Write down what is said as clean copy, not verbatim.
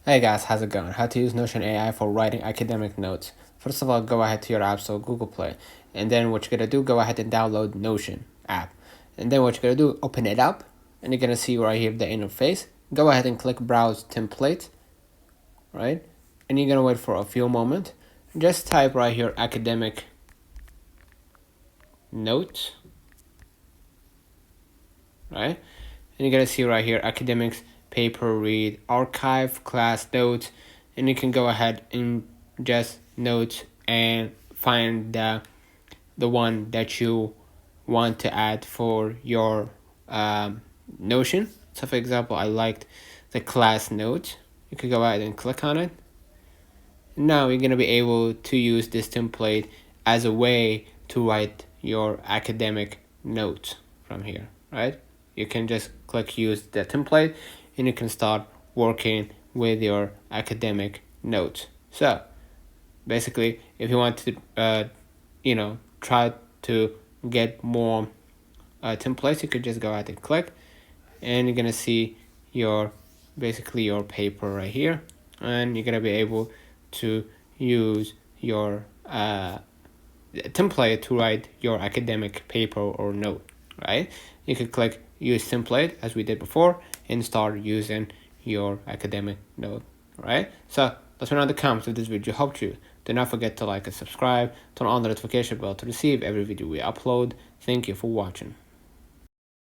Hey guys, how's it going? How to use Notion AI for writing academic notes. First of all, go ahead to your App Store, Google Play, and then what you're gonna do, go ahead and download Notion app. And then what you're gonna do, open it up, and you're gonna see right here the interface. Go ahead and click Browse Template, right? And you're gonna wait for a few moments. Just type right here academic notes, right? And you're gonna see right here academics paper read archive class notes, and you can go ahead and just notes and find the one that you want to add for your Notion. So for example, I liked the class note. You could go ahead and click on it. Now you're gonna be able to use this template as a way to write your academic notes from here, right? You can just click use the template and you can start working with your academic notes. So basically, if you want to try to get more templates, you could just go ahead and click, and you're gonna see your paper right here, and you're gonna be able to use your template to write your academic paper or note, right? You could click use template as we did before and start using your academic note, right? So let me know in the comments if this video helped you. Do not forget to like and subscribe, turn on the notification bell to receive every video we upload. Thank you for watching.